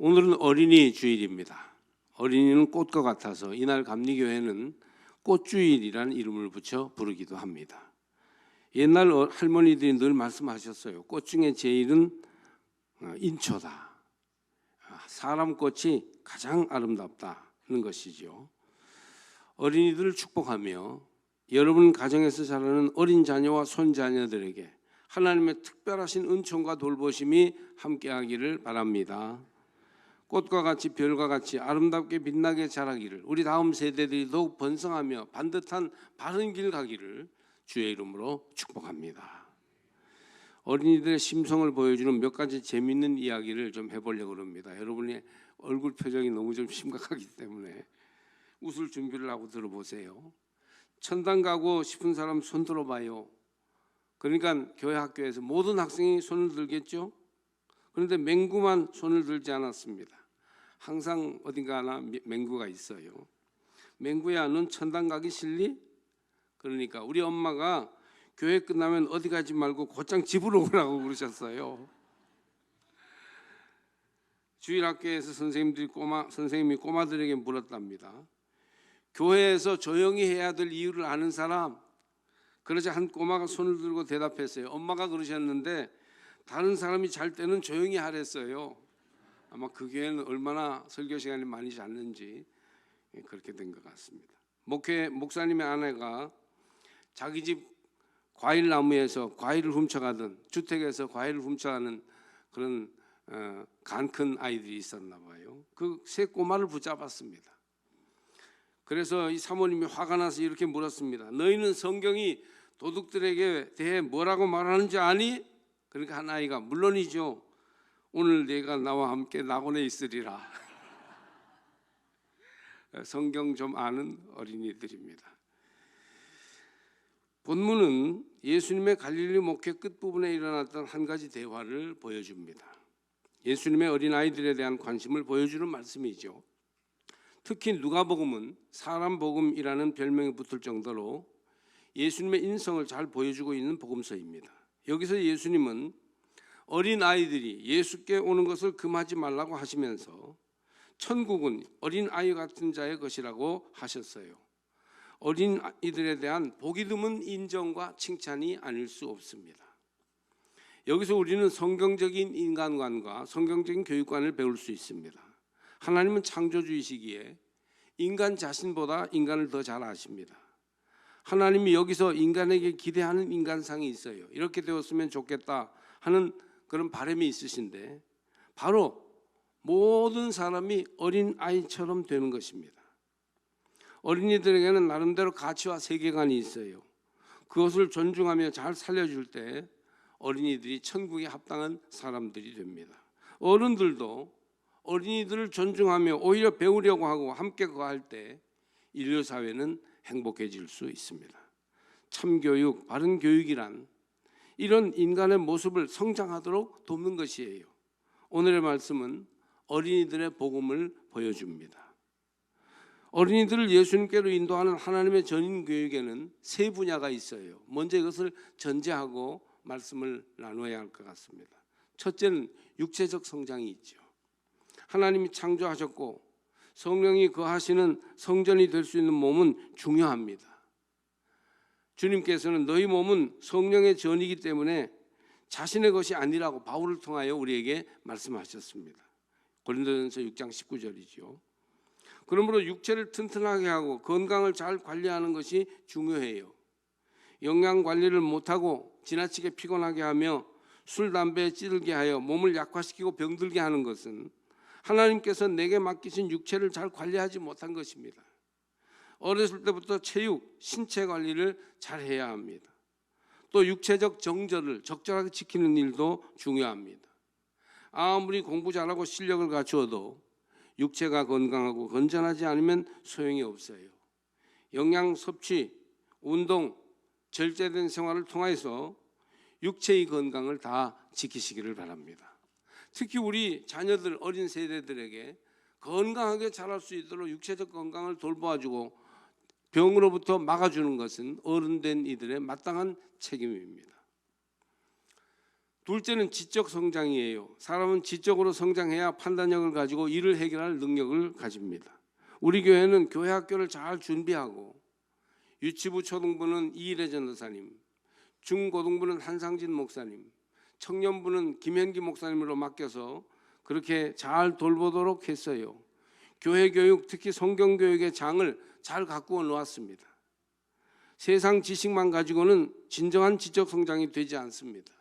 오늘은 어린이 주일입니다. 어린이는 꽃과 같아서 이날 감리교회는 꽃주일이라는 이름을 붙여 부르기도 합니다. 옛날 할머니들이 늘 말씀하셨어요. 꽃 중에 제일은 인초다. 사람 꽃이 가장 아름답다는 것이죠. 어린이들을 축복하며 여러분 가정에서 자라는 어린 자녀와 손자녀들에게 하나님의 특별하신 은총과 돌보심이 함께하기를 바랍니다. 꽃과 같이 별과 같이 아름답게 빛나게 자라기를, 우리 다음 세대들이 더욱 번성하며 반듯한 바른 길 가기를 주의 이름으로 축복합니다. 어린이들의 심성을 보여주는 몇 가지 재미있는 이야기를 좀 해보려고 합니다. 여러분의 얼굴 표정이 너무 좀 심각하기 때문에 웃을 준비를 하고 들어보세요. 천당 가고 싶은 사람 손 들어봐요. 그러니까 교회 학교에서 모든 학생이 손을 들겠죠. 그런데 맹구만 손을 들지 않았습니다. 항상 어딘가 하나 맹구가 있어요. 맹구야, 넌 천당 가기 싫니? 그러니까 우리 엄마가 교회 끝나면 어디 가지 말고 곧장 집으로 오라고 그러셨어요. 주일학교에서 선생님이 꼬마들에게 물었답니다. 교회에서 조용히 해야 될 이유를 아는 사람? 그러자 한 꼬마가 손을 들고 대답했어요. 엄마가 그러셨는데 다른 사람이 잘 때는 조용히 하랬어요. 아마 그 교회는 얼마나 설교 시간이 많이 잤는지 그렇게 된 것 같습니다. 목사님의 아내가 자기 집 과일 나무에서 과일을 훔쳐가던, 주택에서 과일을 훔쳐가는 그런 간 큰 아이들이 있었나 봐요. 그 세 꼬마를 붙잡았습니다. 그래서 이 사모님이 화가 나서 이렇게 물었습니다. 너희는 성경이 도둑들에게 대해 뭐라고 말하는지 아니? 그러니까 한 아이가 물론이죠. 오늘 내가 나와 함께 낙원에 있으리라. 성경 좀 아는 어린이들입니다. 본문은 예수님의 갈릴리 목회 끝부분에 일어났던 한 가지 대화를 보여줍니다. 예수님의 어린아이들에 대한 관심을 보여주는 말씀이죠. 특히 누가복음은 사람 복음이라는 별명이 붙을 정도로 예수님의 인성을 잘 보여주고 있는 복음서입니다. 여기서 예수님은 어린아이들이 예수께 오는 것을 금하지 말라고 하시면서 천국은 어린아이 같은 자의 것이라고 하셨어요. 어린이들에 대한 보기 드문 인정과 칭찬이 아닐 수 없습니다. 여기서 우리는 성경적인 인간관과 성경적인 교육관을 배울 수 있습니다. 하나님은 창조주이시기에 인간 자신보다 인간을 더 잘 아십니다. 하나님이 여기서 인간에게 기대하는 인간상이 있어요. 이렇게 되었으면 좋겠다 하는 그런 바람이 있으신데 바로 모든 사람이 어린아이처럼 되는 것입니다. 어린이들에게는 나름대로 가치와 세계관이 있어요. 그것을 존중하며 잘 살려줄 때 어린이들이 천국에 합당한 사람들이 됩니다. 어른들도 어린이들을 존중하며 오히려 배우려고 하고 함께 거할 때 인류 사회는 행복해질 수 있습니다. 참교육, 바른 교육이란 이런 인간의 모습을 성장하도록 돕는 것이에요. 오늘의 말씀은 어린이들의 복음을 보여줍니다. 어린이들을 예수님께로 인도하는 하나님의 전인 교육에는 세 분야가 있어요. 먼저 이것을 전제하고 말씀을 나누어야 할 것 같습니다. 첫째는 육체적 성장이 있죠. 하나님이 창조하셨고 성령이 거하시는 성전이 될 수 있는 몸은 중요합니다. 주님께서는 너희 몸은 성령의 전이기 때문에 자신의 것이 아니라고 바울을 통하여 우리에게 말씀하셨습니다. 고린도전서 6장 19절이죠. 그러므로 육체를 튼튼하게 하고 건강을 잘 관리하는 것이 중요해요. 영양 관리를 못하고 지나치게 피곤하게 하며 술, 담배에 찌들게 하여 몸을 약화시키고 병들게 하는 것은 하나님께서 내게 맡기신 육체를 잘 관리하지 못한 것입니다. 어렸을 때부터 체육, 신체 관리를 잘 해야 합니다. 또 육체적 정절을 적절하게 지키는 일도 중요합니다. 아무리 공부 잘하고 실력을 갖추어도 육체가 건강하고 건전하지 않으면 소용이 없어요. 영양 섭취, 운동, 절제된 생활을 통해서 육체의 건강을 다 지키시기를 바랍니다. 특히 우리 자녀들, 어린 세대들에게 건강하게 자랄 수 있도록 육체적 건강을 돌보아주고 병으로부터 막아주는 것은 어른된 이들의 마땅한 책임입니다. 둘째는 지적 성장이에요. 사람은 지적으로 성장해야 판단력을 가지고 일을 해결할 능력을 가집니다. 우리 교회는 교회 학교를 잘 준비하고 유치부 초등부는 이일혜 전도사님, 중고등부는 한상진 목사님, 청년부는 김현기 목사님으로 맡겨서 그렇게 잘 돌보도록 했어요. 교회 교육, 특히 성경 교육의 장을 잘 가꾸어 놓았습니다. 세상 지식만 가지고는 진정한 지적 성장이 되지 않습니다.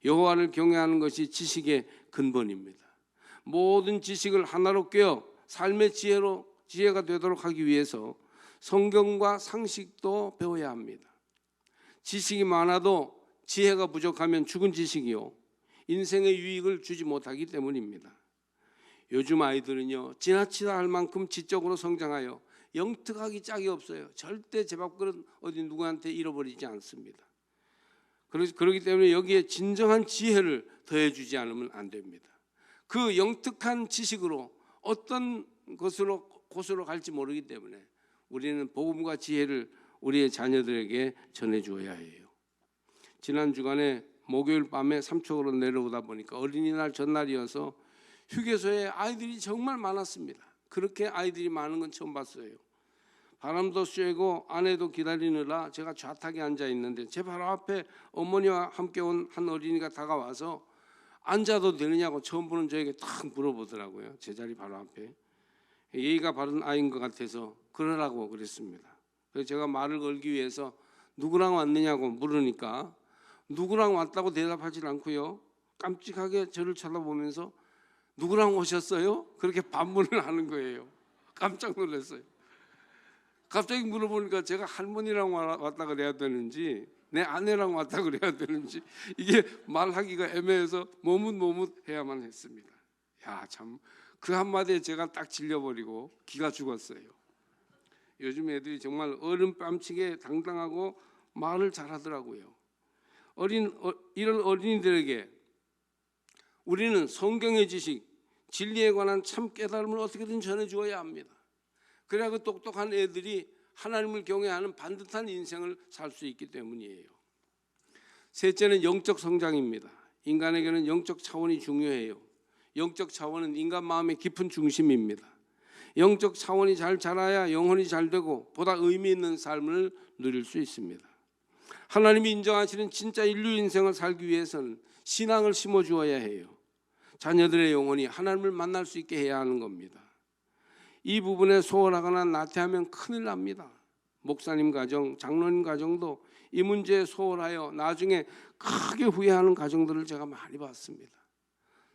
여호와를 경외하는 것이 지식의 근본입니다. 모든 지식을 하나로 꿰어 삶의 지혜가 되도록 하기 위해서 성경과 상식도 배워야 합니다. 지식이 많아도 지혜가 부족하면 죽은 지식이요, 인생의 유익을 주지 못하기 때문입니다. 요즘 아이들은요, 지나치다 할 만큼 지적으로 성장하여 영특하기 짝이 없어요. 절대 제 밥그릇 어디 누구한테 잃어버리지 않습니다. 그렇기 때문에 여기에 진정한 지혜를 더해주지 않으면 안 됩니다. 그 영특한 지식으로 어떤 곳으로 갈지 모르기 때문에 우리는 복음과 지혜를 우리의 자녀들에게 전해주어야 해요. 지난 주간에 목요일 밤에 삼척으로 내려오다 보니까 어린이날 전날이어서 휴게소에 아이들이 정말 많았습니다. 그렇게 아이들이 많은 건 처음 봤어요. 바람도 쐬고 아내도 기다리느라 제가 좌탁에 앉아 있는데 제 바로 앞에 어머니와 함께 온 한 어린이가 다가와서 앉아도 되느냐고 처음 보는 저에게 딱 물어보더라고요. 제 자리 바로 앞에. 예의가 바른 아이인 것 같아서 그러라고 그랬습니다. 그래서 제가 말을 걸기 위해서 누구랑 왔느냐고 물으니까 누구랑 왔다고 대답하지 않고요, 깜찍하게 저를 쳐다보면서 누구랑 오셨어요? 그렇게 반문을 하는 거예요. 깜짝 놀랐어요. 갑자기 물어보니까 제가 할머니랑 왔다 그래야 되는지 내 아내랑 왔다 그래야 되는지 이게 말하기가 애매해서 머뭇머뭇해야만 했습니다. 야, 참 그 한마디에 제가 딱 질려버리고 기가 죽었어요. 요즘 애들이 정말 어른 뺨치게 당당하고 말을 잘하더라고요. 이런 어린이들에게 우리는 성경의 지식, 진리에 관한 참 깨달음을 어떻게든 전해주어야 합니다. 그래야 그 똑똑한 애들이 하나님을 경외하는 반듯한 인생을 살 수 있기 때문이에요. 셋째는 영적 성장입니다. 인간에게는 영적 차원이 중요해요. 영적 차원은 인간 마음의 깊은 중심입니다. 영적 차원이 잘 자라야 영혼이 잘 되고 보다 의미 있는 삶을 누릴 수 있습니다. 하나님이 인정하시는 진짜 인류 인생을 살기 위해서는 신앙을 심어주어야 해요. 자녀들의 영혼이 하나님을 만날 수 있게 해야 하는 겁니다. 이 부분에 소홀하거나 나태하면 큰일 납니다. 목사님 가정, 장로님 가정도 이 문제에 소홀하여 나중에 크게 후회하는 가정들을 제가 많이 봤습니다.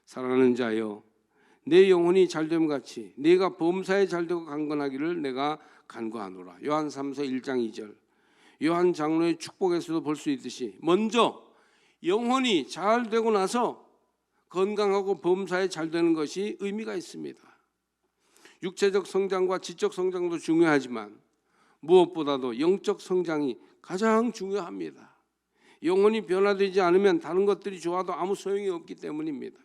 사랑하는 자여, 내 영혼이 잘됨 같이 네가 범사에 잘되고 강건하기를 내가 간구하노라. 요한 3서 1장 2절. 요한 장로의 축복에서도 볼 수 있듯이 먼저 영혼이 잘되고 나서 건강하고 범사에 잘되는 것이 의미가 있습니다. 육체적 성장과 지적 성장도 중요하지만 무엇보다도 영적 성장이 가장 중요합니다. 영혼이 변화되지 않으면 다른 것들이 좋아도 아무 소용이 없기 때문입니다.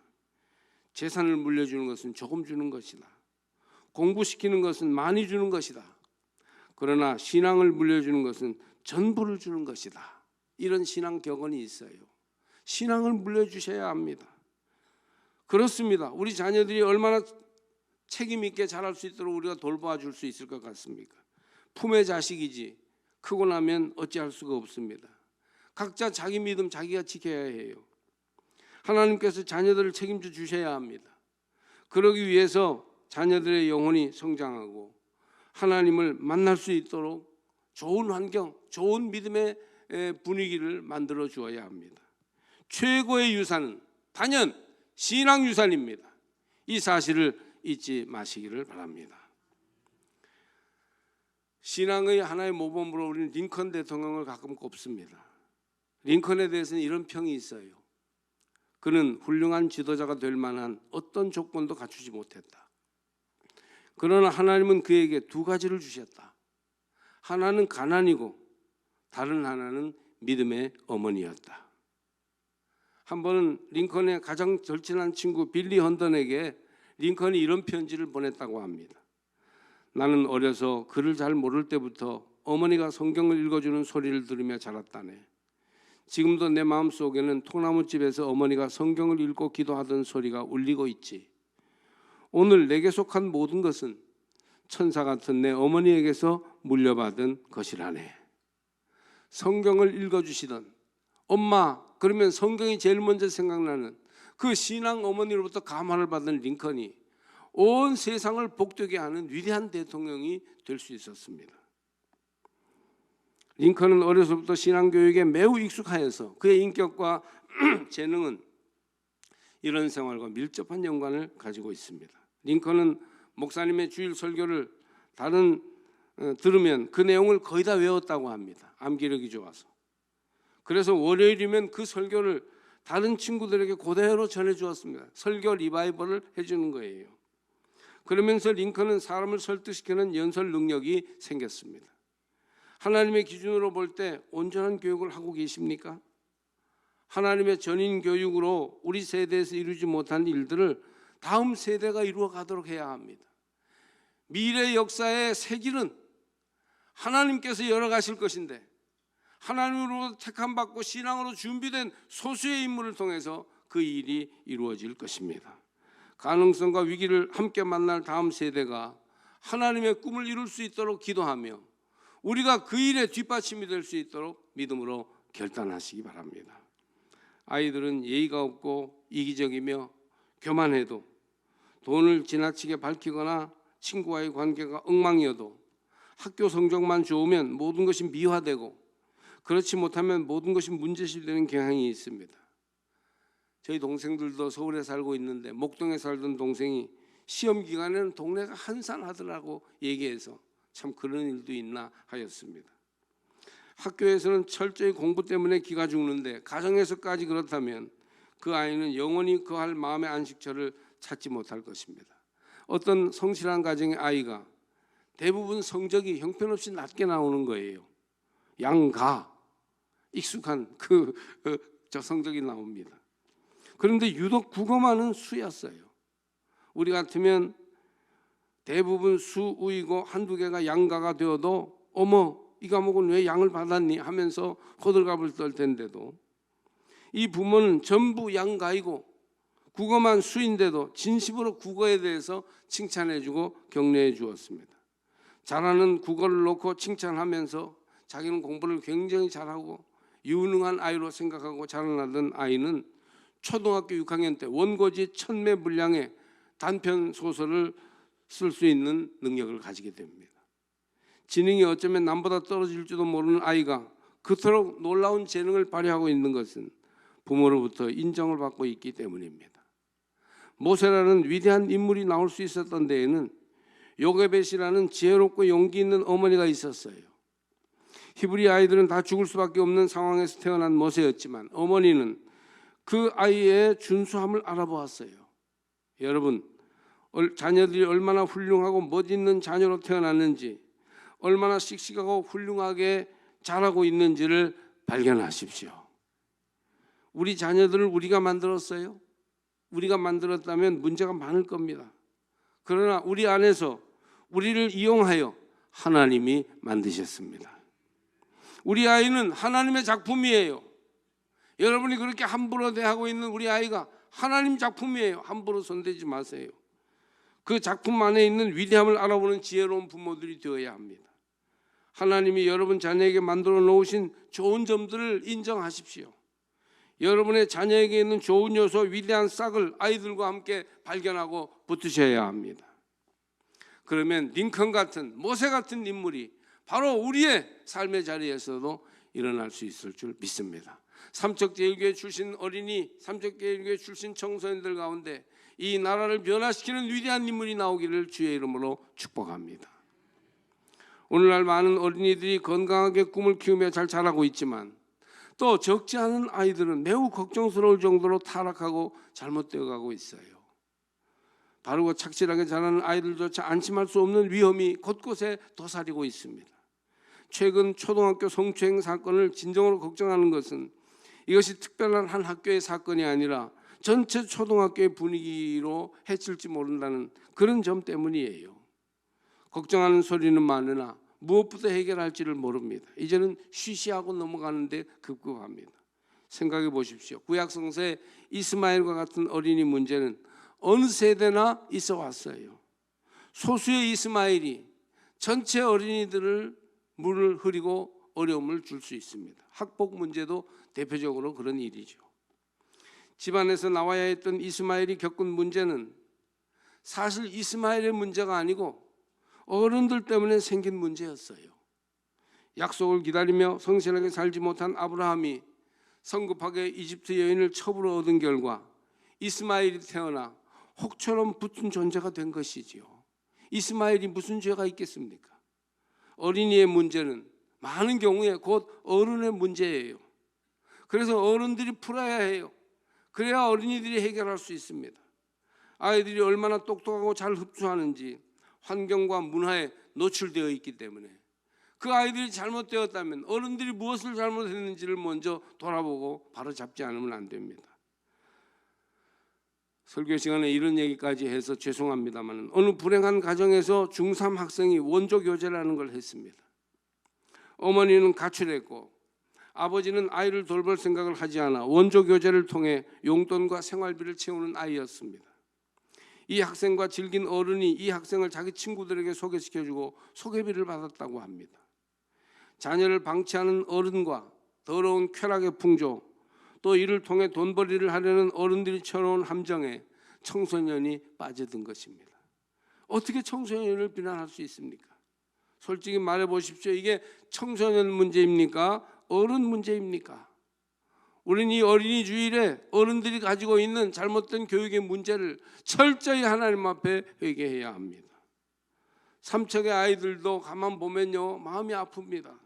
재산을 물려주는 것은 조금 주는 것이다. 공부시키는 것은 많이 주는 것이다. 그러나 신앙을 물려주는 것은 전부를 주는 것이다. 이런 신앙 격언이 있어요. 신앙을 물려주셔야 합니다. 그렇습니다. 우리 자녀들이 얼마나 책임 있게 자랄 수 있도록 우리가 돌보아 줄 수 있을 것 같습니까? 품의 자식이지 크고 나면 어찌할 수가 없습니다. 각자 자기 믿음 자기가 지켜야 해요. 하나님께서 자녀들을 책임져 주셔야 합니다. 그러기 위해서 자녀들의 영혼이 성장하고 하나님을 만날 수 있도록 좋은 환경, 좋은 믿음의 분위기를 만들어 주어야 합니다. 최고의 유산은 단연 신앙 유산입니다. 이 사실을 잊지 마시기를 바랍니다. 신앙의 하나의 모범으로 우리는 링컨 대통령을 가끔 꼽습니다. 링컨에 대해서는 이런 평이 있어요. 그는 훌륭한 지도자가 될 만한 어떤 조건도 갖추지 못했다. 그러나 하나님은 그에게 두 가지를 주셨다. 하나는 가난이고 다른 하나는 믿음의 어머니였다. 한 번은 링컨의 가장 절친한 친구 빌리 헌던에게 링컨이 이런 편지를 보냈다고 합니다. 나는 어려서 글을 잘 모를 때부터 어머니가 성경을 읽어주는 소리를 들으며 자랐다네. 지금도 내 마음속에는 통나무집에서 어머니가 성경을 읽고 기도하던 소리가 울리고 있지. 오늘 내게 속한 모든 것은 천사 같은 내 어머니에게서 물려받은 것이라네. 성경을 읽어주시던 엄마, 그러면 성경이 제일 먼저 생각나는 그 신앙 어머니로부터 감화를 받은 링컨이 온 세상을 복되게 하는 위대한 대통령이 될 수 있었습니다. 링컨은 어려서부터 신앙교육에 매우 익숙하여서 그의 인격과 재능은 이런 생활과 밀접한 연관을 가지고 있습니다. 링컨은 목사님의 주일 설교를 들으면 그 내용을 거의 다 외웠다고 합니다. 암기력이 좋아서. 그래서 월요일이면 그 설교를 다른 친구들에게 그대로 전해주었습니다. 설교 리바이벌을 해주는 거예요. 그러면서 링컨은 사람을 설득시키는 연설 능력이 생겼습니다. 하나님의 기준으로 볼 때 온전한 교육을 하고 계십니까? 하나님의 전인 교육으로 우리 세대에서 이루지 못한 일들을 다음 세대가 이루어 가도록 해야 합니다. 미래 역사의 새 길은 하나님께서 열어가실 것인데 하나님으로 택함받고 신앙으로 준비된 소수의 인물을 통해서 그 일이 이루어질 것입니다. 가능성과 위기를 함께 만날 다음 세대가 하나님의 꿈을 이룰 수 있도록 기도하며 우리가 그 일에 뒷받침이 될 수 있도록 믿음으로 결단하시기 바랍니다. 아이들은 예의가 없고 이기적이며 교만해도, 돈을 지나치게 밝히거나 친구와의 관계가 엉망이어도, 학교 성적만 좋으면 모든 것이 미화되고 그렇지 못하면 모든 것이 문제시되는 경향이 있습니다. 저희 동생들도 서울에 살고 있는데 목동에 살던 동생이 시험 기간에는 동네가 한산하더라고 얘기해서 참 그런 일도 있나 하였습니다. 학교에서는 철저히 공부 때문에 기가 죽는데 가정에서까지 그렇다면 그 아이는 영원히 거할 마음의 안식처를 찾지 못할 것입니다. 어떤 성실한 가정의 아이가 대부분 성적이 형편없이 낮게 나오는 거예요. 양가 익숙한 저 성적이 나옵니다. 그런데 유독 국어만은 수였어요. 우리 같으면 대부분 수우이고 한두 개가 양가가 되어도 어머 이 과목은 왜 양을 받았니 하면서 호들갑을 떨 텐데도 이 부모는 전부 양가이고 국어만 수인데도 진심으로 국어에 대해서 칭찬해주고 격려해 주었습니다. 잘하는 국어를 놓고 칭찬하면서 자기는 공부를 굉장히 잘하고 유능한 아이로 생각하고 자라나던 아이는 초등학교 6학년 때 원고지 1000매 분량의 단편 소설을 쓸 수 있는 능력을 가지게 됩니다. 지능이 어쩌면 남보다 떨어질지도 모르는 아이가 그토록 놀라운 재능을 발휘하고 있는 것은 부모로부터 인정을 받고 있기 때문입니다. 모세라는 위대한 인물이 나올 수 있었던 데에는 요게벳이라는 지혜롭고 용기 있는 어머니가 있었어요. 히브리 아이들은 다 죽을 수밖에 없는 상황에서 태어난 모세였지만 어머니는 그 아이의 준수함을 알아보았어요. 여러분, 자녀들이 얼마나 훌륭하고 멋있는 자녀로 태어났는지, 얼마나 씩씩하고 훌륭하게 자라고 있는지를 발견하십시오. 우리 자녀들을 우리가 만들었어요? 우리가 만들었다면 문제가 많을 겁니다. 그러나 우리 안에서 우리를 이용하여 하나님이 만드셨습니다. 우리 아이는 하나님의 작품이에요. 여러분이 그렇게 함부로 대하고 있는 우리 아이가 하나님 작품이에요. 함부로 손대지 마세요. 그 작품 안에 있는 위대함을 알아보는 지혜로운 부모들이 되어야 합니다. 하나님이 여러분 자녀에게 만들어 놓으신 좋은 점들을 인정하십시오. 여러분의 자녀에게 있는 좋은 요소, 위대한 싹을 아이들과 함께 발견하고 붙으셔야 합니다. 그러면 링컨 같은, 모세 같은 인물이 바로 우리의 삶의 자리에서도 일어날 수 있을 줄 믿습니다. 삼척제일교회 출신 어린이, 삼척제일교회 출신 청소년들 가운데 이 나라를 변화시키는 위대한 인물이 나오기를 주의 이름으로 축복합니다. 오늘날 많은 어린이들이 건강하게 꿈을 키우며 잘 자라고 있지만 또 적지 않은 아이들은 매우 걱정스러울 정도로 타락하고 잘못되어 가고 있어요. 바르고 착실하게 자라는 아이들조차 안심할 수 없는 위험이 곳곳에 도사리고 있습니다. 최근 초등학교 성추행 사건을 진정으로 걱정하는 것은 이것이 특별한 한 학교의 사건이 아니라 전체 초등학교의 분위기로 해칠지 모른다는 그런 점 때문이에요. 걱정하는 소리는 많으나 무엇부터 해결할지를 모릅니다. 이제는 쉬쉬하고 넘어가는데 급급합니다. 생각해 보십시오. 구약 성서의 이스마엘과 같은 어린이 문제는 어느 세대나 있어 왔어요. 소수의 이스마엘이 전체 어린이들을 물을 흐리고 어려움을 줄 수 있습니다. 학폭 문제도 대표적으로 그런 일이죠. 집안에서 나와야 했던 이스마엘이 겪은 문제는 사실 이스마엘의 문제가 아니고 어른들 때문에 생긴 문제였어요. 약속을 기다리며 성실하게 살지 못한 아브라함이 성급하게 이집트 여인을 첩으로 얻은 결과 이스마엘이 태어나 혹처럼 붙은 존재가 된 것이지요. 이스마엘이 무슨 죄가 있겠습니까? 어린이의 문제는 많은 경우에 곧 어른의 문제예요. 그래서 어른들이 풀어야 해요. 그래야 어린이들이 해결할 수 있습니다. 아이들이 얼마나 똑똑하고 잘 흡수하는지 환경과 문화에 노출되어 있기 때문에 그 아이들이 잘못되었다면 어른들이 무엇을 잘못했는지를 먼저 돌아보고 바로잡지 않으면 안 됩니다. 설교 시간에 이런 얘기까지 해서 죄송합니다만 어느 불행한 가정에서 중3 학생이 원조 교제라는 걸 했습니다. 어머니는 가출했고 아버지는 아이를 돌볼 생각을 하지 않아 원조 교제를 통해 용돈과 생활비를 채우는 아이였습니다. 이 학생과 질긴 어른이 이 학생을 자기 친구들에게 소개시켜주고 소개비를 받았다고 합니다. 자녀를 방치하는 어른과 더러운 쾌락의 풍조, 또 이를 통해 돈벌이를 하려는 어른들이 쳐놓은 함정에 청소년이 빠져든 것입니다. 어떻게 청소년을 비난할 수 있습니까? 솔직히 말해 보십시오. 이게 청소년 문제입니까? 어른 문제입니까? 우리는 이 어린이 주일에 어른들이 가지고 있는 잘못된 교육의 문제를 철저히 하나님 앞에 회개해야 합니다. 삼척의 아이들도 가만 보면요, 마음이 아픕니다.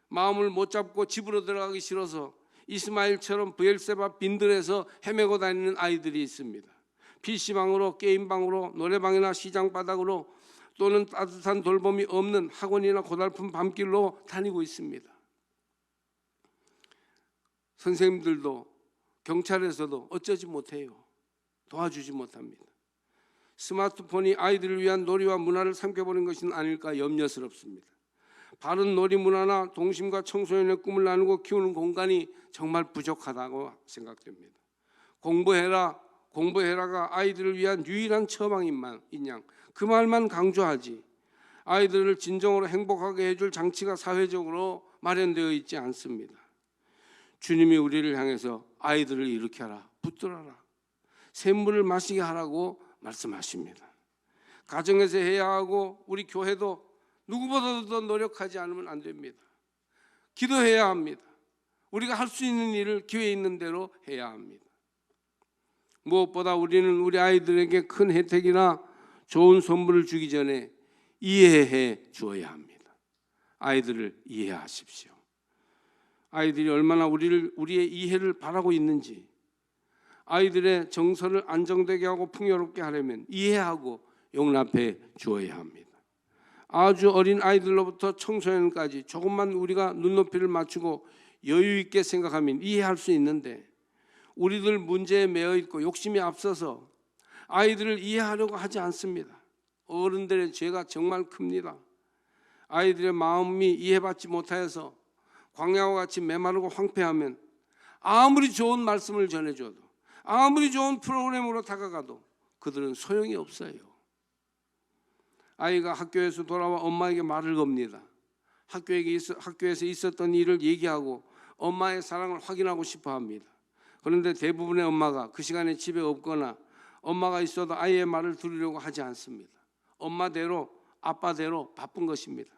마음을 못 잡고 집으로 들어가기 싫어서 이스마엘처럼 브엘세바 빈들에서 헤매고 다니는 아이들이 있습니다. PC방으로, 게임방으로, 노래방이나 시장바닥으로 또는 따뜻한 돌봄이 없는 학원이나 고달픈 밤길로 다니고 있습니다. 선생님들도 경찰에서도 어쩌지 못해요. 도와주지 못합니다. 스마트폰이 아이들을 위한 놀이와 문화를 삼켜버린 것은 아닐까 염려스럽습니다. 바른 놀이 문화나 동심과 청소년의 꿈을 나누고 키우는 공간이 정말 부족하다고 생각됩니다. 공부해라가 아이들을 위한 유일한 처방인 양 그 말만 강조하지 아이들을 진정으로 행복하게 해줄 장치가 사회적으로 마련되어 있지 않습니다. 주님이 우리를 향해서 아이들을 일으켜라, 붙들어라, 샘물을 마시게 하라고 말씀하십니다. 가정에서 해야 하고 우리 교회도 누구보다도 더 노력하지 않으면 안 됩니다. 기도해야 합니다. 우리가 할 수 있는 일을 기회 있는 대로 해야 합니다. 무엇보다 우리는 우리 아이들에게 큰 혜택이나 좋은 선물을 주기 전에 이해해 주어야 합니다. 아이들을 이해하십시오. 아이들이 얼마나 우리의 이해를 바라고 있는지, 아이들의 정서를 안정되게 하고 풍요롭게 하려면 이해하고 용납해 주어야 합니다. 아주 어린 아이들로부터 청소년까지 조금만 우리가 눈높이를 맞추고 여유 있게 생각하면 이해할 수 있는데 우리들 문제에 매여 있고 욕심이 앞서서 아이들을 이해하려고 하지 않습니다. 어른들의 죄가 정말 큽니다. 아이들의 마음이 이해받지 못하여서 광야와 같이 메마르고 황폐하면 아무리 좋은 말씀을 전해줘도 아무리 좋은 프로그램으로 다가가도 그들은 소용이 없어요. 아이가 학교에서 돌아와 엄마에게 말을 겁니다. 학교에서 있었던 일을 얘기하고 엄마의 사랑을 확인하고 싶어 합니다. 그런데 대부분의 엄마가 그 시간에 집에 없거나 엄마가 있어도 아이의 말을 들으려고 하지 않습니다. 엄마대로 아빠대로 바쁜 것입니다.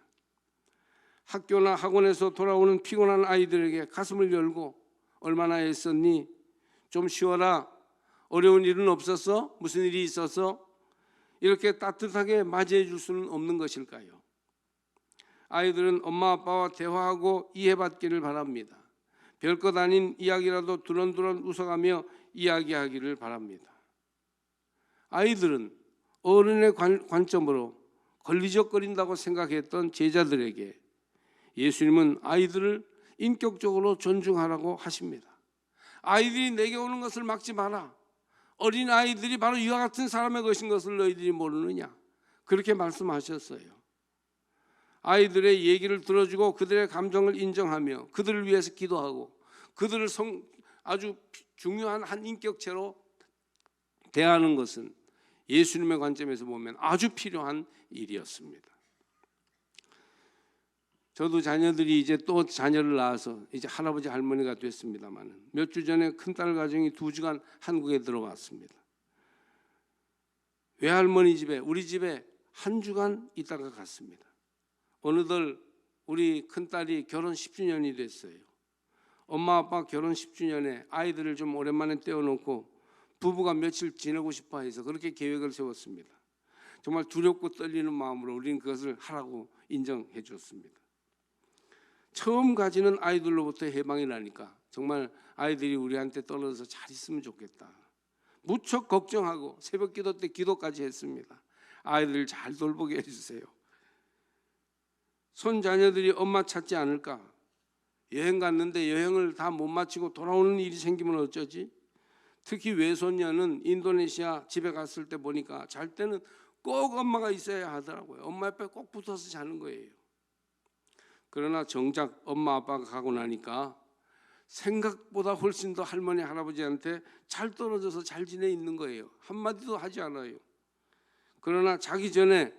학교나 학원에서 돌아오는 피곤한 아이들에게 가슴을 열고 얼마나 애썼니? 좀 쉬어라. 어려운 일은 없었어? 무슨 일이 있었어? 이렇게 따뜻하게 맞이해 줄 수는 없는 것일까요? 아이들은 엄마 아빠와 대화하고 이해받기를 바랍니다. 별것 아닌 이야기라도 두런두런 웃어가며 이야기하기를 바랍니다. 아이들은 어른의 관점으로 걸리적거린다고 생각했던 제자들에게 예수님은 아이들을 인격적으로 존중하라고 하십니다. 아이들이 내게 오는 것을 막지 마라. 어린 아이들이 바로 이와 같은 사람의 것인 것을 너희들이 모르느냐. 그렇게 말씀하셨어요. 아이들의 얘기를 들어주고 그들의 감정을 인정하며 그들을 위해서 기도하고 그들을 아주 중요한 한 인격체로 대하는 것은 예수님의 관점에서 보면 아주 필요한 일이었습니다. 저도 자녀들이 이제 또 자녀를 낳아서 이제 할아버지 할머니가 됐습니다만 몇 주 전에 큰딸 가정이 2주간 한국에 들어왔습니다. 외할머니 집에, 우리 집에 1주간 있다가 갔습니다. 어느덧 우리 큰딸이 결혼 10주년이 됐어요. 엄마 아빠 결혼 10주년에 아이들을 좀 오랜만에 떼어놓고 부부가 며칠 지내고 싶어 해서 그렇게 계획을 세웠습니다. 정말 두렵고 떨리는 마음으로 우리는 그것을 하라고 인정해 줬습니다. 처음 가지는 아이들로부터 해방이 나니까 정말 아이들이 우리한테 떨어져서 잘 있으면 좋겠다. 무척 걱정하고 새벽 기도 때 기도까지 했습니다. 아이들 잘 돌보게 해주세요. 손자녀들이 엄마 찾지 않을까? 여행 갔는데 여행을 다 못 마치고 돌아오는 일이 생기면 어쩌지? 특히 외손녀는 인도네시아 집에 갔을 때 보니까 잘 때는 꼭 엄마가 있어야 하더라고요. 엄마 옆에 꼭 붙어서 자는 거예요. 그러나 정작 엄마 아빠가 가고 나니까 생각보다 훨씬 더 할머니 할아버지한테 잘 떨어져서 잘 지내 있는 거예요. 한마디도 하지 않아요. 그러나 자기 전에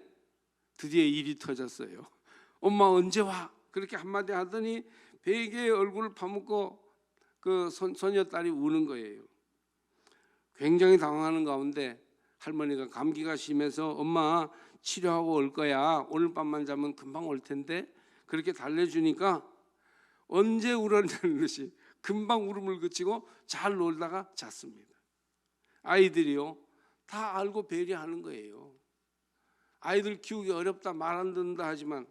드디어 일이 터졌어요. 엄마 언제 와? 그렇게 한마디 하더니 베개에 얼굴을 파묻고 그 소녀딸이 우는 거예요. 굉장히 당황하는 가운데 할머니가 감기가 심해서 엄마 치료하고 올 거야. 오늘 밤만 자면 금방 올 텐데 그렇게 달래주니까 언제 울었냐는 듯이 금방 울음을 그치고 잘 놀다가 잤습니다. 아이들이요 다 알고 배려하는 거예요. 아이들 키우기 어렵다 말 안 듣는다 하지만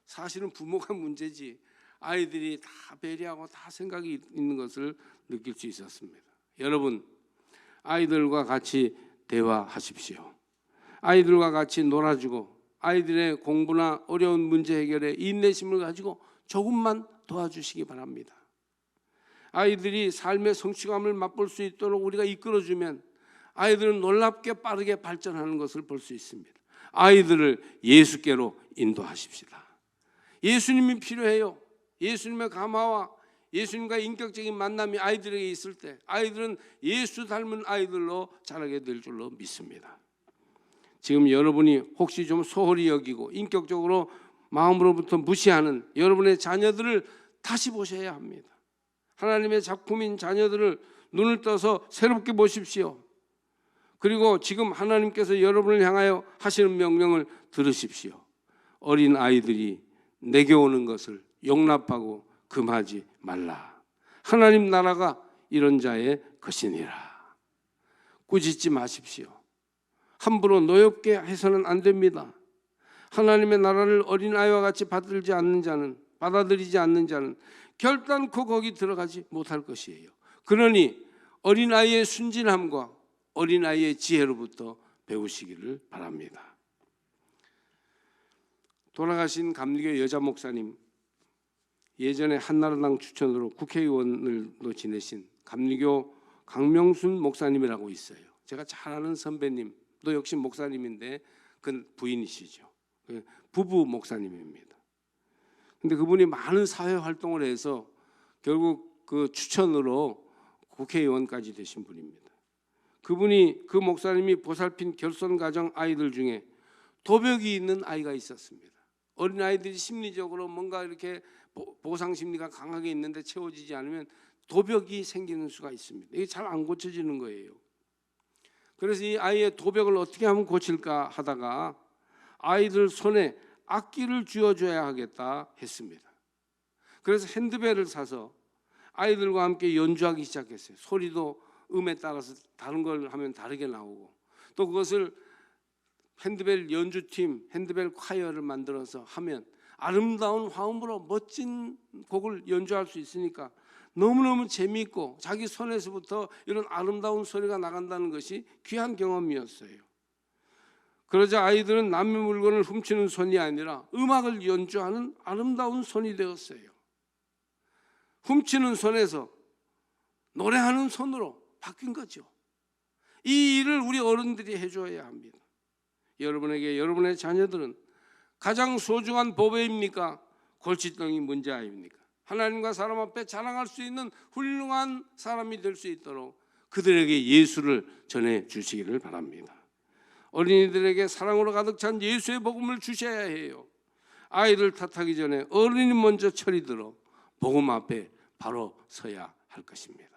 사실은 부모가 문제지 아이들이 다 배려하고 다 생각이 있는 것을 느낄 수 있었습니다. 여러분 아이들과 같이 대화하십시오. 아이들과 같이 놀아주고 아이들의 공부나 어려운 문제 해결에 인내심을 가지고 조금만 도와주시기 바랍니다. 아이들이 삶의 성취감을 맛볼 수 있도록 우리가 이끌어주면 아이들은 놀랍게 빠르게 발전하는 것을 볼 수 있습니다. 아이들을 예수께로 인도하십시다. 예수님이 필요해요. 예수님의 감화와 예수님과 인격적인 만남이 아이들에게 있을 때 아이들은 예수 닮은 아이들로 자라게 될 줄로 믿습니다. 지금 여러분이 혹시 좀 소홀히 여기고 인격적으로 마음으로부터 무시하는 여러분의 자녀들을 다시 보셔야 합니다. 하나님의 작품인 자녀들을 눈을 떠서 새롭게 보십시오. 그리고 지금 하나님께서 여러분을 향하여 하시는 명령을 들으십시오. 어린 아이들이 내게 오는 것을 용납하고 금하지 말라. 하나님 나라가 이런 자의 것이니라. 꾸짖지 마십시오. 함부로 노엽게 해서는 안 됩니다. 하나님의 나라를 어린아이와 같이 받아들이지 않는 자는 결단코 거기 들어가지 못할 것이에요. 그러니 어린아이의 순진함과 어린아이의 지혜로부터 배우시기를 바랍니다. 돌아가신 감리교 여자 목사님, 예전에 한나라당 추천으로 국회의원을도 지내신 감리교 강명순 목사님이라고 있어요. 제가 잘 아는 선배님도 역시 목사님인데 그 부인이시죠. 부부 목사님입니다. 근데 그분이 많은 사회 활동을 해서 결국 그 추천으로 국회의원까지 되신 분입니다. 그분이 그 목사님이 보살핀 결손 가정 아이들 중에 도벽이 있는 아이가 있었습니다. 어린 아이들이 심리적으로 뭔가 이렇게 보상 심리가 강하게 있는데 채워지지 않으면 도벽이 생기는 수가 있습니다. 이게 잘 안 고쳐지는 거예요. 그래서 이 아이의 도벽을 어떻게 하면 고칠까 하다가 아이들 손에 악기를 쥐어줘야 하겠다 했습니다. 그래서 핸드벨을 사서 아이들과 함께 연주하기 시작했어요. 소리도 음에 따라서 다른 걸 하면 다르게 나오고 또 그것을 핸드벨 연주팀, 핸드벨 콰이어를 만들어서 하면 아름다운 화음으로 멋진 곡을 연주할 수 있으니까 너무너무 재미있고 자기 손에서부터 이런 아름다운 소리가 나간다는 것이 귀한 경험이었어요. 그러자 아이들은 남의 물건을 훔치는 손이 아니라 음악을 연주하는 아름다운 손이 되었어요. 훔치는 손에서 노래하는 손으로 바뀐 거죠. 이 일을 우리 어른들이 해줘야 합니다. 여러분에게 여러분의 자녀들은 가장 소중한 보배입니까? 골칫덩이 문제 아닙니까? 하나님과 사람 앞에 자랑할 수 있는 훌륭한 사람이 될 수 있도록 그들에게 예수를 전해 주시기를 바랍니다. 어린이들에게 사랑으로 가득 찬 예수의 복음을 주셔야 해요. 아이를 탓하기 전에 어른이 먼저 철이 들어 복음 앞에 바로 서야 할 것입니다.